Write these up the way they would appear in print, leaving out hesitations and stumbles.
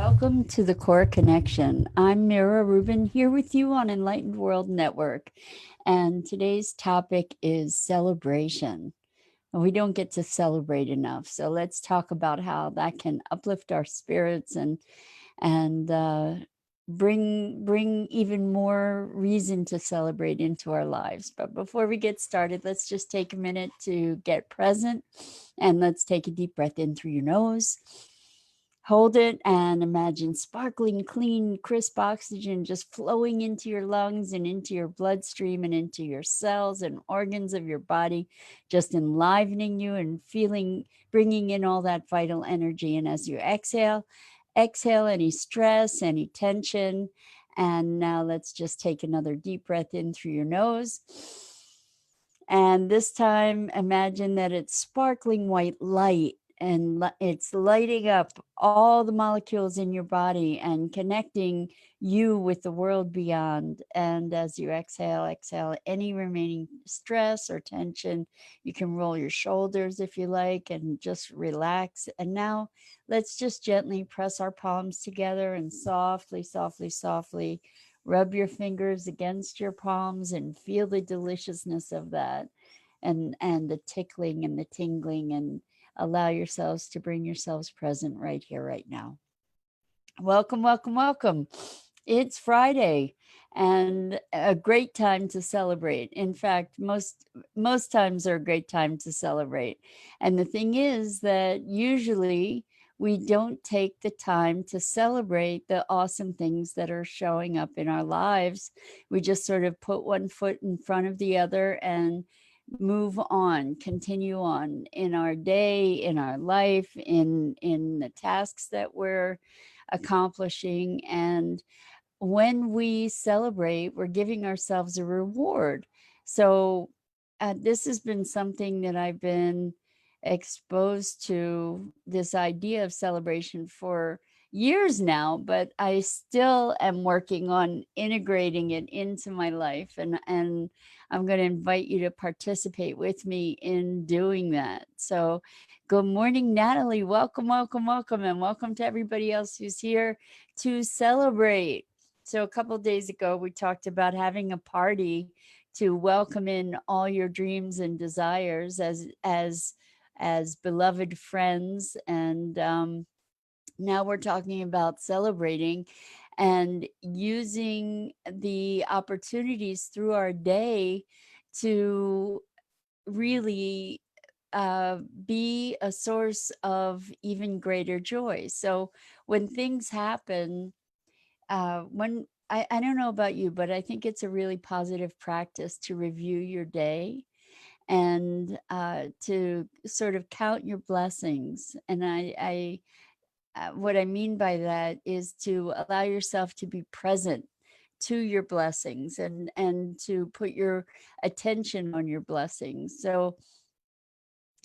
Welcome to the Core Connection. I'm Mira Rubin here with you on Enlightened World Network. And today's topic is celebration. We don't get to celebrate enough. So let's talk about how that can uplift our spirits and bring even more reason to celebrate into our lives. But before we get started, let's just take a minute to get present, and let's take a deep breath in through your nose. Hold it and imagine sparkling, clean, crisp oxygen just flowing into your lungs and into your bloodstream and into your cells and organs of your body, just enlivening you and bringing in all that vital energy. And as you exhale any stress, any tension. And now let's just take another deep breath in through your nose. And this time, imagine that it's sparkling white light and it's lighting up all the molecules in your body and connecting you with the world beyond. And as you exhale any remaining stress or tension. You can roll your shoulders if you like and just relax. And now let's just gently press our palms together and softly rub your fingers against your palms and feel the deliciousness of that and the tickling and the tingling, and allow yourselves to bring yourselves present right here, right now. Welcome, welcome, welcome. It's Friday and a great time to celebrate. In fact, most times are a great time to celebrate. And the thing is that usually we don't take the time to celebrate the awesome things that are showing up in our lives. We just sort of put one foot in front of the other and move on, continue on in our day, in our life, in the tasks that we're accomplishing. And when we celebrate, we're giving ourselves a reward. So this has been something that I've been exposed to, this idea of celebration, for years now, but I still am working on integrating it into my life. And I'm going to invite you to participate with me in doing that. So good morning, Natalie. Welcome, welcome, welcome. And welcome to everybody else who's here to celebrate. So a couple of days ago, we talked about having a party to welcome in all your dreams and desires as beloved friends. And now we're talking about celebrating and using the opportunities through our day to really be a source of even greater joy. So when things happen, when I don't know about you, but I think it's a really positive practice to review your day and to sort of count your blessings. And what I mean by that is to allow yourself to be present to your blessings and to put your attention on your blessings. So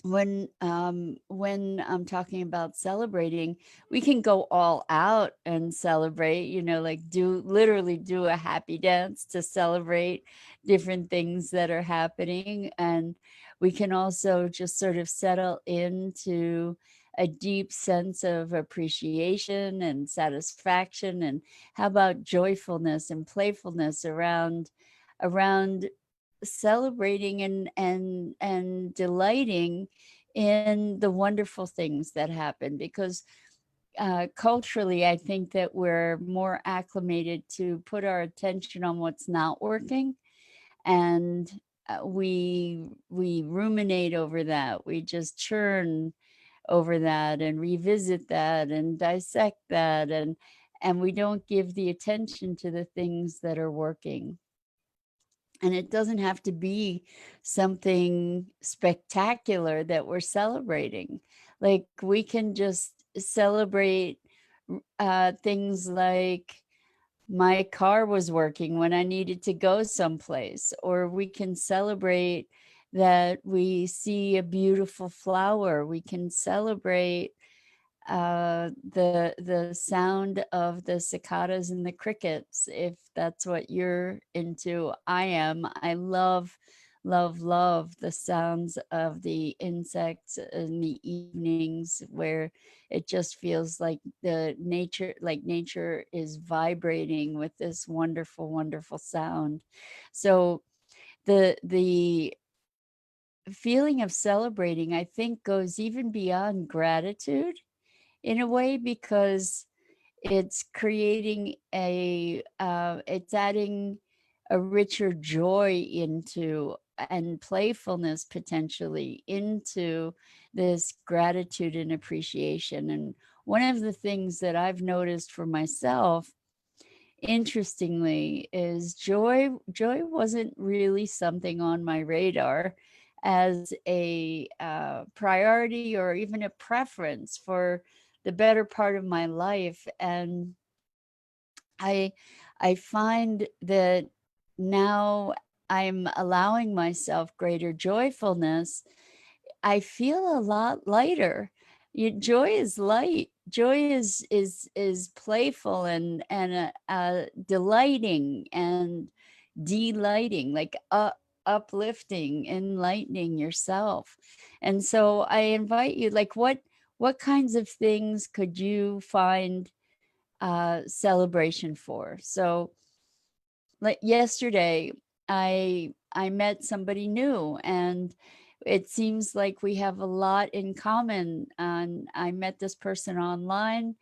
when I'm talking about celebrating, we can go all out and celebrate, like literally do a happy dance to celebrate different things that are happening. And we can also just sort of settle into a deep sense of appreciation and satisfaction. And how about joyfulness and playfulness around celebrating and delighting in the wonderful things that happen, because culturally I think that we're more acclimated to put our attention on what's not working, and we ruminate over that, we just churn over that and revisit that and dissect that, and we don't give the attention to the things that are working. And it doesn't have to be something spectacular that we're celebrating. Like we can just celebrate things like my car was working when I needed to go someplace, or we can celebrate that we see a beautiful flower. We can celebrate the sound of the cicadas and the crickets, if that's what you're into. I am. I love love, love the sounds of the insects in the evenings, where it just feels like nature is vibrating with this wonderful, wonderful sound. So the feeling of celebrating, I think, goes even beyond gratitude in a way, because it's creating it's adding a richer joy into, and playfulness potentially into, this gratitude and appreciation. And one of the things that I've noticed for myself, interestingly, is joy wasn't really something on my radar as a priority or even a preference for the better part of my life. And I I find that now I'm allowing myself greater joyfulness. I feel a lot lighter. Joy is light. Joy is playful and delighting and delighting, like uplifting, enlightening yourself. And so I invite you, like, what kinds of things could you find celebration for? So, like yesterday, I met somebody new, and it seems like we have a lot in common. And I met this person online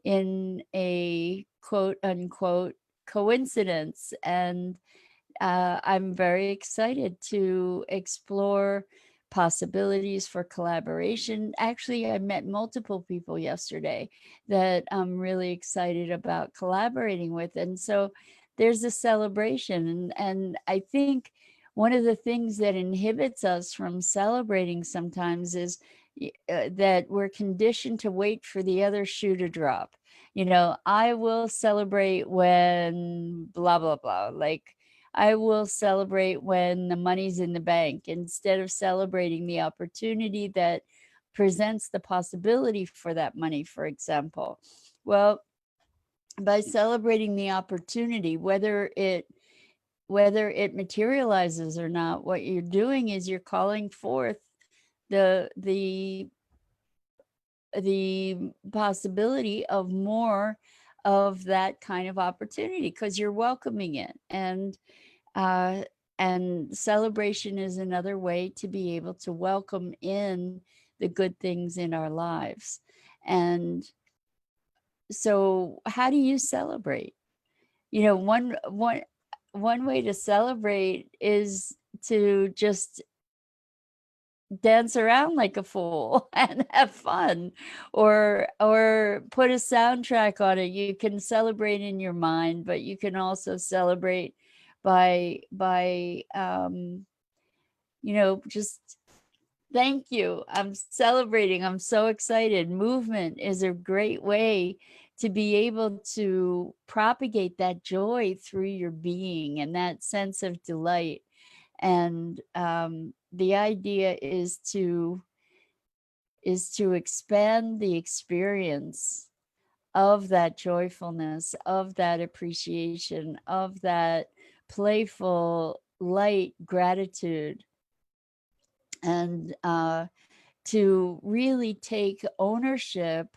in a quote unquote coincidence, and I'm very excited to explore possibilities for collaboration. Actually, I met multiple people yesterday that I'm really excited about collaborating with. And so there's a celebration. And I think one of the things that inhibits us from celebrating sometimes is that we're conditioned to wait for the other shoe to drop. I will celebrate when blah, blah, blah. Like, I will celebrate when the money's in the bank, instead of celebrating the opportunity that presents the possibility for that money, for example. Well, by celebrating the opportunity, whether it materializes or not, what you're doing is you're calling forth the the the possibility of more of that kind of opportunity, because you're welcoming it. Uh, and celebration is another way to be able to welcome in the good things in our lives. And so, how do you celebrate? One way to celebrate is to just dance around like a fool and have fun, or put a soundtrack on it. You can celebrate in your mind, but you can also celebrate by just thank you, I'm celebrating, I'm so excited. Movement is a great way to be able to propagate that joy through your being and that sense of delight. And the idea is to expand the experience of that joyfulness, of that appreciation, of that playful light gratitude, and to really take ownership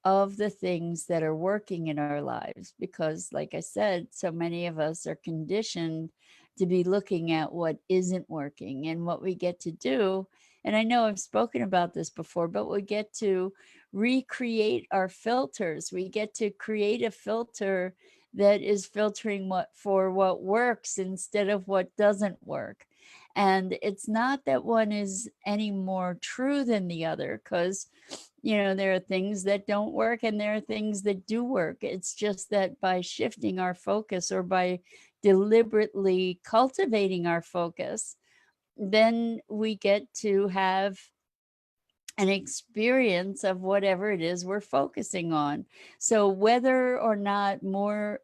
of the things that are working in our lives. Because, like I said, so many of us are conditioned to be looking at what isn't working. And what we get to do, and I know I've spoken about this before, but we get to recreate our filters. We get to create a filter that is filtering what works instead of what doesn't work. And it's not that one is any more true than the other, because there are things that don't work and there are things that do work. It's just that by shifting our focus, or by deliberately cultivating our focus, then we get to have an experience of whatever it is we're focusing on. So whether or not more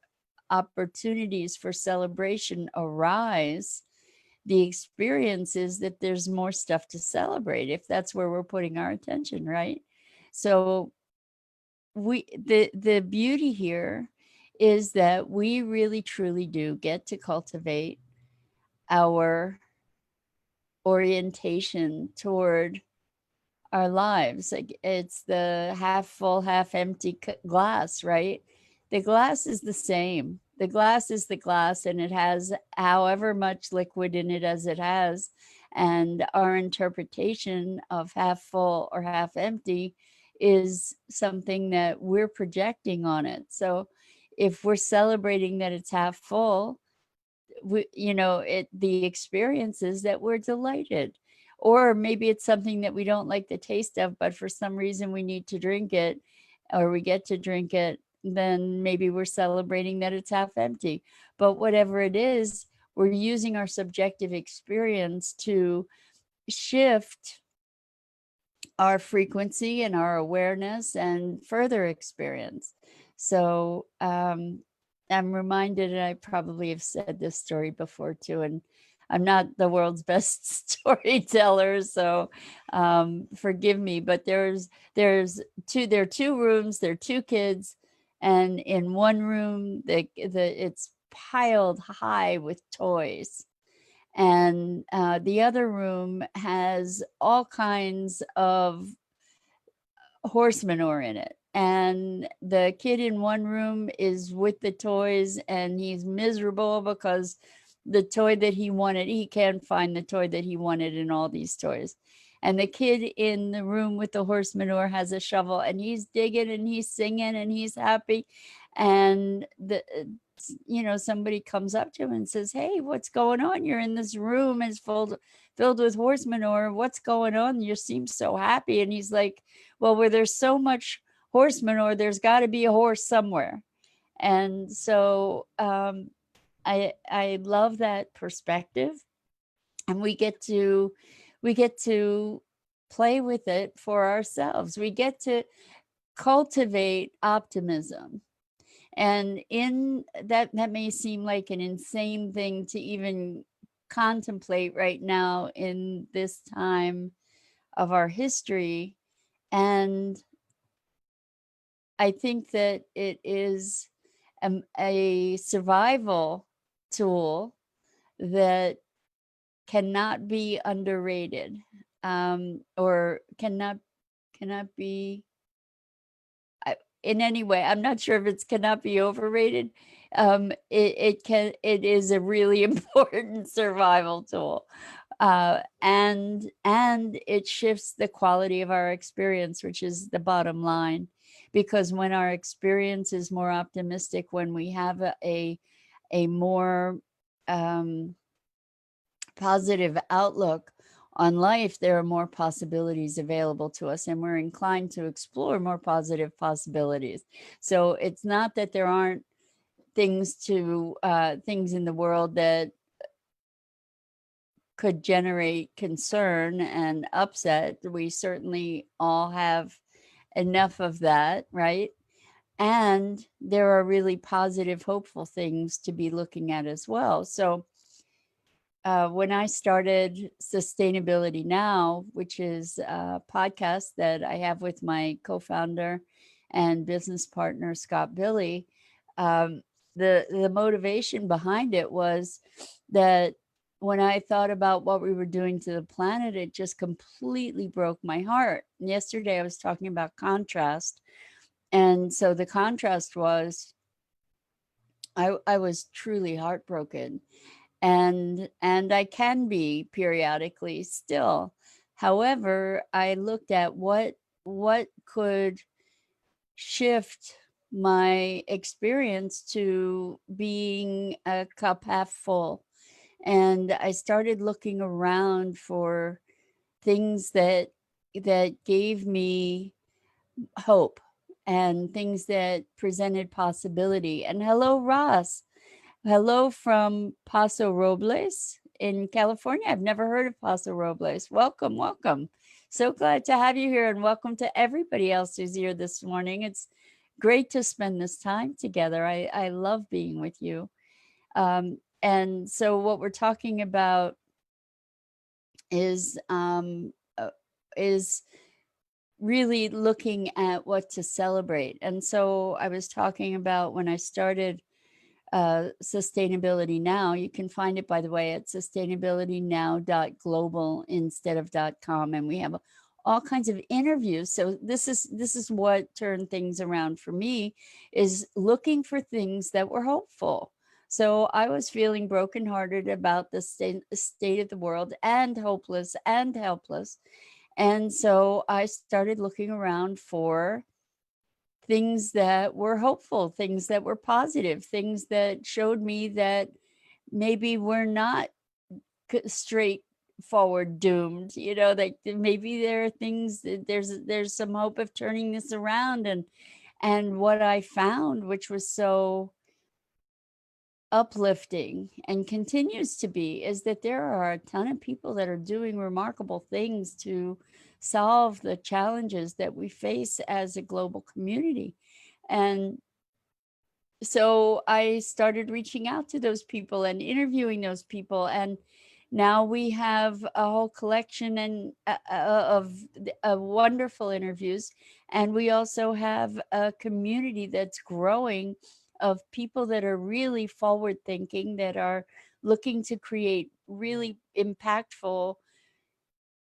opportunities for celebration arise, the experience is that there's more stuff to celebrate if that's where we're putting our attention, right? So the beauty here is that we really truly do get to cultivate our orientation toward our lives. Like, it's the half full, half empty glass, right? The glass is the same. The glass is the glass, and it has however much liquid in it as it has. And our interpretation of half full or half empty is something that we're projecting on it. So if we're celebrating that it's half full, the experience is that we're delighted. Or maybe it's something that we don't like the taste of, but for some reason we need to drink it, or we get to drink it, then maybe we're celebrating that it's half empty. But whatever it is, we're using our subjective experience to shift our frequency and our awareness and further experience. So I'm reminded, and I probably have said this story before too, and I'm not the world's best storyteller, so forgive me, but there are two rooms, there are two kids, and in one room it's piled high with toys. And the other room has all kinds of horse manure in it. And the kid in one room is with the toys, and he's miserable because the toy that he wanted, he can't find the toy that he wanted in all these toys. And the kid in the room with the horse manure has a shovel, and he's digging and he's singing and he's happy. And somebody comes up to him and says, "Hey, what's going on? You're in this room, it's filled with horse manure. What's going on? You seem so happy." And he's like, "Well, where there's so much horse manure, there's got to be a horse somewhere." And so I love that perspective, and we get to play with it for ourselves. We get to cultivate optimism. And in that may seem like an insane thing to even contemplate right now in this time of our history. And I think that it is a survival tool that cannot be underrated, or cannot be in any way. I'm not sure if it's cannot be overrated. It is a really important survival tool. And it shifts the quality of our experience, which is the bottom line. Because when our experience is more optimistic, when we have a more positive outlook on life, there are more possibilities available to us, and we're inclined to explore more positive possibilities. So it's not that there aren't things in the world that could generate concern and upset. We certainly all have enough of that, right? And there are really positive, hopeful things to be looking at as well. So when I started Sustainability Now, which is a podcast that I have with my co-founder and business partner, Scott Billy, the motivation behind it was that when I thought about what we were doing to the planet, it just completely broke my heart. And yesterday I was talking about contrast. And so the contrast was, I was truly heartbroken. And I can be periodically still. However, I looked at what could shift my experience to being a cup half full. And I started looking around for things that gave me hope, and things that presented possibility. And hello, Ross. Hello from Paso Robles in California. I've never heard of Paso Robles. Welcome, welcome. So glad to have you here, and welcome to everybody else who's here this morning. It's great to spend this time together. I love being with you. And so what we're talking about is really looking at what to celebrate. And so I was talking about when I started Sustainability Now. You can find it, by the way, at sustainabilitynow.global instead of .com, and we have all kinds of interviews. So this is what turned things around for me, is looking for things that were hopeful. So I was feeling brokenhearted about the state of the world, and hopeless and helpless. And so I started looking around for things that were hopeful, things that were positive, things that showed me that maybe we're not straightforward doomed, like maybe there are things that there's some hope of turning this around. And what I found, which was so uplifting and continues to be, is that there are a ton of people that are doing remarkable things to solve the challenges that we face as a global community. And so I started reaching out to those people and interviewing those people, and now we have a whole collection and of wonderful interviews, and we also have a community that's growing of people that are really forward thinking, that are looking to create really impactful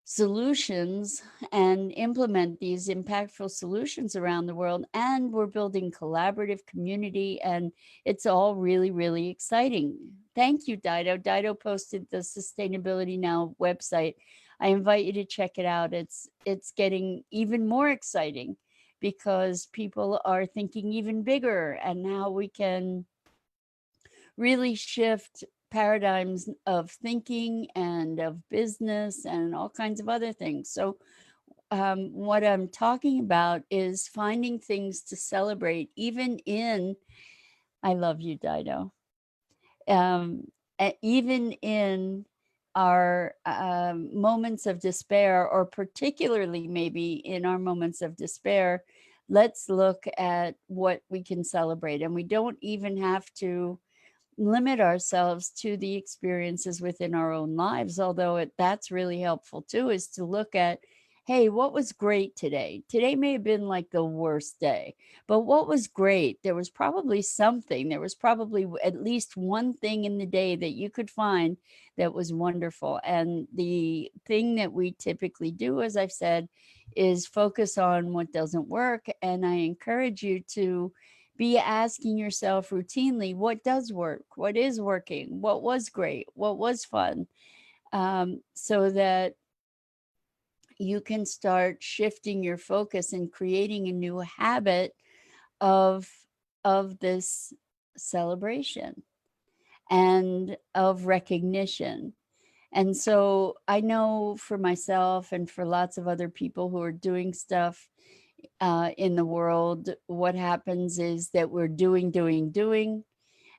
solutions and implement these impactful solutions around the world. And we're building collaborative community, and it's all really, really exciting. Thank you, Dido. Dido posted the Sustainability Now website. I invite you to check it out. It's getting even more exciting because people are thinking even bigger, and how we can really shift paradigms of thinking and of business and all kinds of other things. So what I'm talking about is finding things to celebrate, even in, I love you, Dido, even in our moments of despair, or particularly maybe in our moments of despair, let's look at what we can celebrate. And we don't even have to limit ourselves to the experiences within our own lives, although that's really helpful too, is to look at, hey, what was great today? Today may have been like the worst day, but what was great? There was probably something, there was probably at least one thing in the day that you could find that was wonderful. And the thing that we typically do, as I've said, is focus on what doesn't work. And I encourage you to be asking yourself routinely, what does work? What is working? What was great? What was fun? So that you can start shifting your focus and creating a new habit of this celebration and of recognition. And so I know for myself and for lots of other people who are doing stuff in the world, what happens is that we're doing,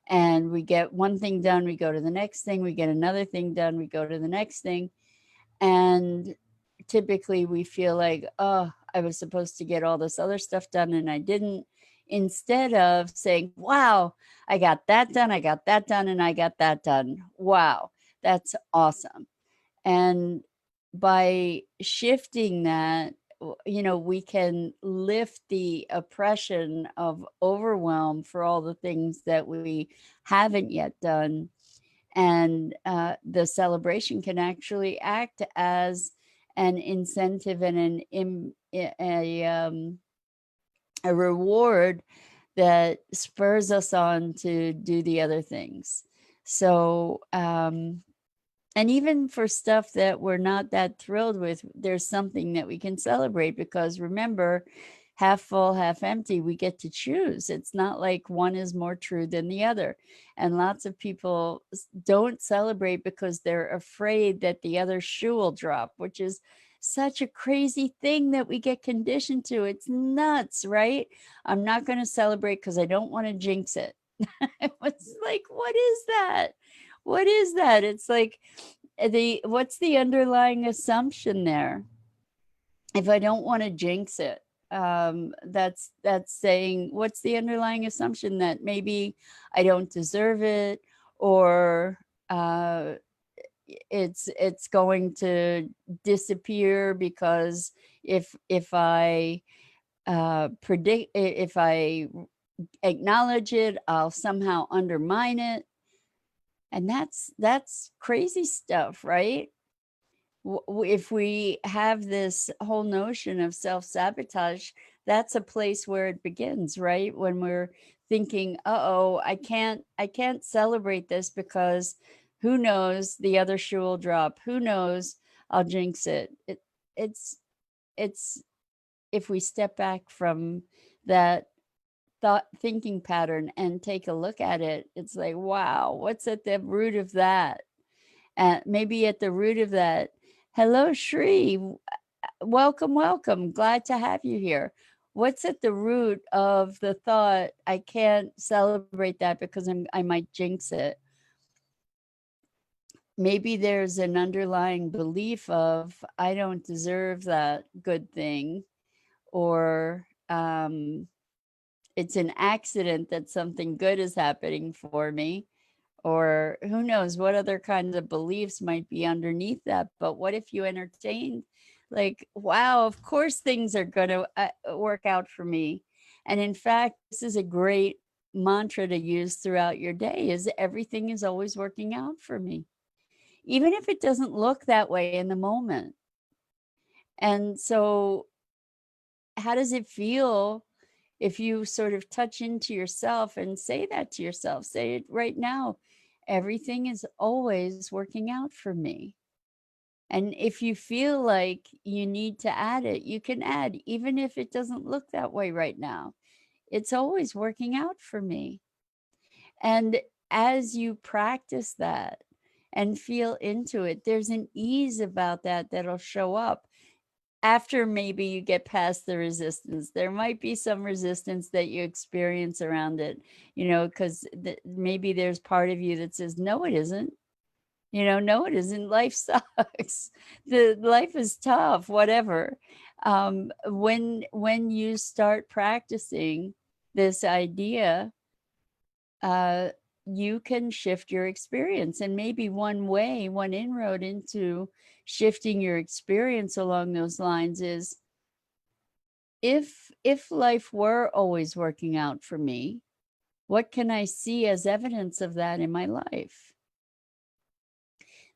and we get one thing done, we go to the next thing, we get another thing done, we go to the next thing. And typically we feel like, oh, I was supposed to get all this other stuff done and I didn't, instead of saying, wow, I got that done, I got that done, and I got that done. Wow, that's awesome. And by shifting that, we can lift the oppression of overwhelm for all the things that we haven't yet done. And the celebration can actually act as an incentive and a reward that spurs us on to do the other things. So, and even for stuff that we're not that thrilled with, there's something that we can celebrate, because remember, half full, half empty, we get to choose. It's not like one is more true than the other. And lots of people don't celebrate because they're afraid that the other shoe will drop, which is such a crazy thing that we get conditioned to. It's nuts, right? I'm not going to celebrate because I don't want to jinx it. It's like, what is that? What is that? It's like, what's the underlying assumption there? If I don't want to jinx it, that's saying, what's the underlying assumption? That maybe I don't deserve it, or it's going to disappear, because if I acknowledge it, I'll somehow undermine it. And that's crazy stuff, right? If we have this whole notion of self-sabotage, that's a place where it begins, right? When we're thinking, uh-oh, I can't celebrate this because who knows, the other shoe will drop. Who knows, I'll jinx it. It's it's if we step back from that thought thinking pattern and take a look at it, it's like, wow, what's at the root of that? Maybe at the root of that, hello, Shri, welcome, welcome. Glad to have you here. What's at the root of the thought, I can't celebrate that because I might jinx it? Maybe there's an underlying belief of, I don't deserve that good thing, or it's an accident that something good is happening for me, or who knows what other kinds of beliefs might be underneath that. But what if you entertain, like, wow, of course things are going to work out for me. And in fact, this is a great mantra to use throughout your day, is everything is always working out for me, even if it doesn't look that way in the moment. And so how does it feel if you sort of touch into yourself and say that to yourself? Say it right now. Everything is always working out for me. And if you feel like you need to add it, you can add, even if it doesn't look that way right now. It's always working out for me. And as you practice that and feel into it, there's an ease about that that'll show up after maybe you get past the resistance. There might be some resistance that you experience around it, because maybe there's part of you that says, no, it isn't. No, it isn't. Life sucks. The life is tough, whatever. When you start practicing this idea, you can shift your experience. And maybe one way, one inroad into shifting your experience along those lines is, if life were always working out for me, what can I see as evidence of that in my life?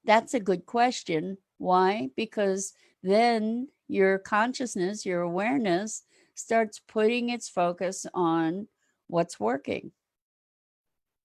That's a good question. Why? Because then your consciousness, your awareness starts putting its focus on what's working.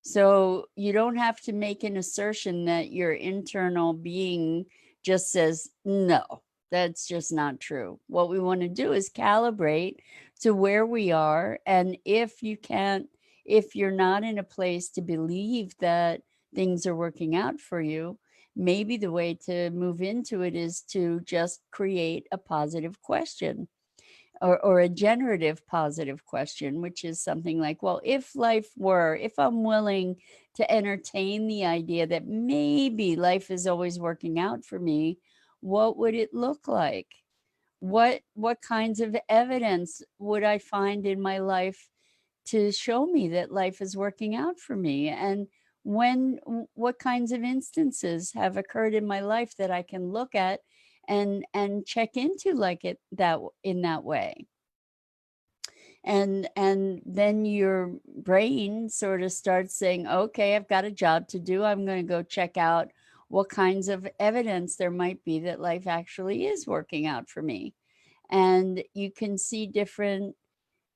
So you don't have to make an assertion that your internal being just says, no, that's just not true. What we want to do is calibrate to where we are. And if you're not in a place to believe that things are working out for you, maybe the way to move into it is to just create a positive question. Or a generative positive question, which is something like, well, if I'm willing to entertain the idea that maybe life is always working out for me, what would it look like? What kinds of evidence would I find in my life to show me that life is working out for me? And what kinds of instances have occurred in my life that I can look at and check into, like it that in that way? And then your brain sort of starts saying, okay, I've got a job to do. I'm going to go check out what kinds of evidence there might be that life actually is working out for me. And you can see different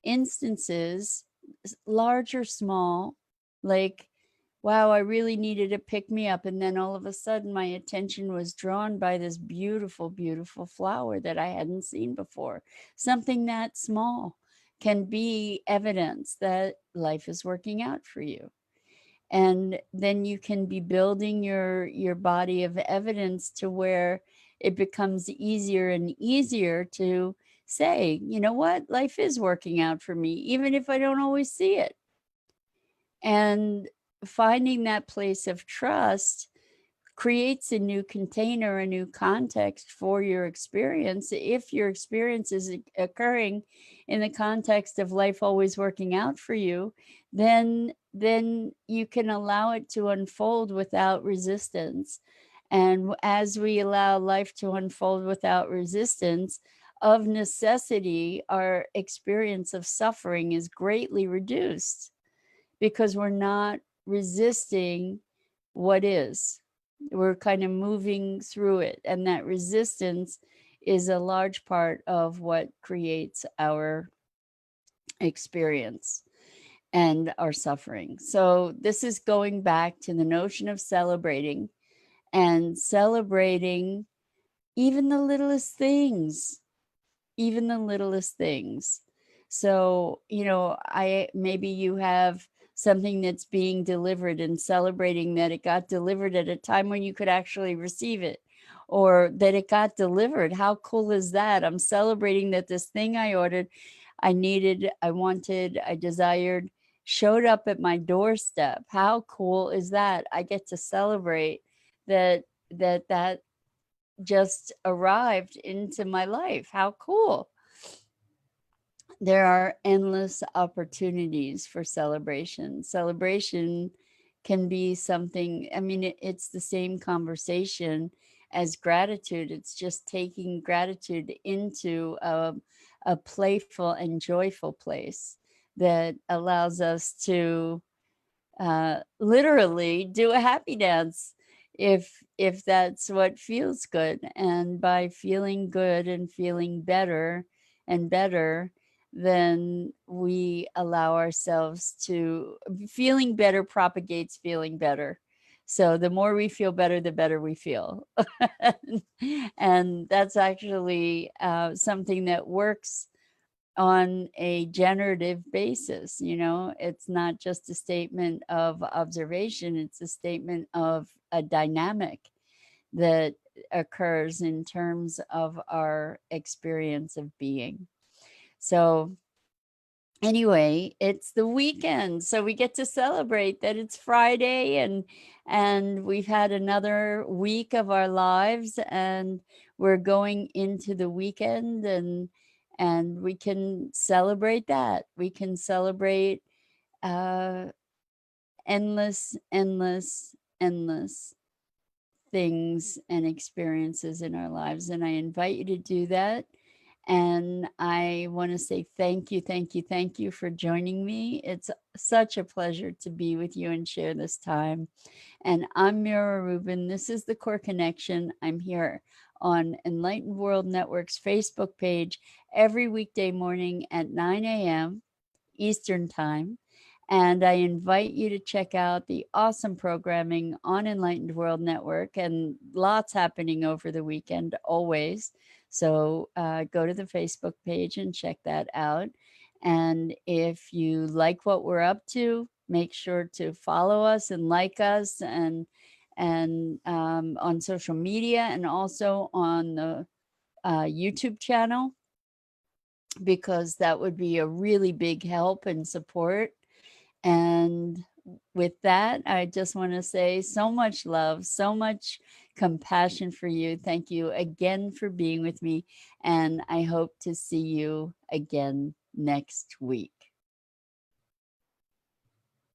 instances, large or small, like, wow, I really needed to pick me up. And then all of a sudden my attention was drawn by this beautiful, beautiful flower that I hadn't seen before. Something that small can be evidence that life is working out for you. And then you can be building your body of evidence to where it becomes easier and easier to say, you know what, life is working out for me, even if I don't always see it. And finding that place of trust creates a new container, a new context for your experience. If your experience is occurring in the context of life always working out for you, then you can allow it to unfold without resistance. And as we allow life to unfold without resistance, of necessity, our experience of suffering is greatly reduced because we're not resisting what is. We're kind of moving through it. And that resistance is a large part of what creates our experience and our suffering. So, this is going back to the notion of celebrating and celebrating even the littlest things, even the littlest things. So, maybe you have something that's being delivered and celebrating that it got delivered at a time when you could actually receive it, or that it got delivered. How cool is that? I'm celebrating that this thing I ordered, I needed, I wanted, I desired, showed up at my doorstep. How cool is that? I get to celebrate that just arrived into my life. How cool. There are endless opportunities for celebration. Celebration can be something, I mean, it's the same conversation as gratitude. It's just taking gratitude into a playful and joyful place that allows us to literally do a happy dance if that's what feels good. And by feeling good and feeling better and better, then we allow ourselves to feeling better propagates feeling better. So the more we feel better, the better we feel. And that's actually something that works on a generative basis. It's not just a statement of observation, it's a statement of a dynamic that occurs in terms of our experience of being. So anyway, it's the weekend, so we get to celebrate that it's Friday, and we've had another week of our lives, and we're going into the weekend, and we can celebrate that. We can celebrate uh endless, endless, endless things and experiences in our lives, and I invite you to do that. And I want to say thank you, thank you, thank you for joining me. It's such a pleasure to be with you and share this time. And I'm Mira Rubin. This is the Core Connection. I'm here on Enlightened World Network's Facebook page every weekday morning at 9 a.m. Eastern Time. And I invite you to check out the awesome programming on Enlightened World Network, and lots happening over the weekend, always. So go to the Facebook page and check that out. And if you like what we're up to, make sure to follow us and like us, and on social media, and also on the YouTube channel, because that would be a really big help and support. And with that, I just want to say so much love, so much compassion for you. Thank you again for being with me. And I hope to see you again next week.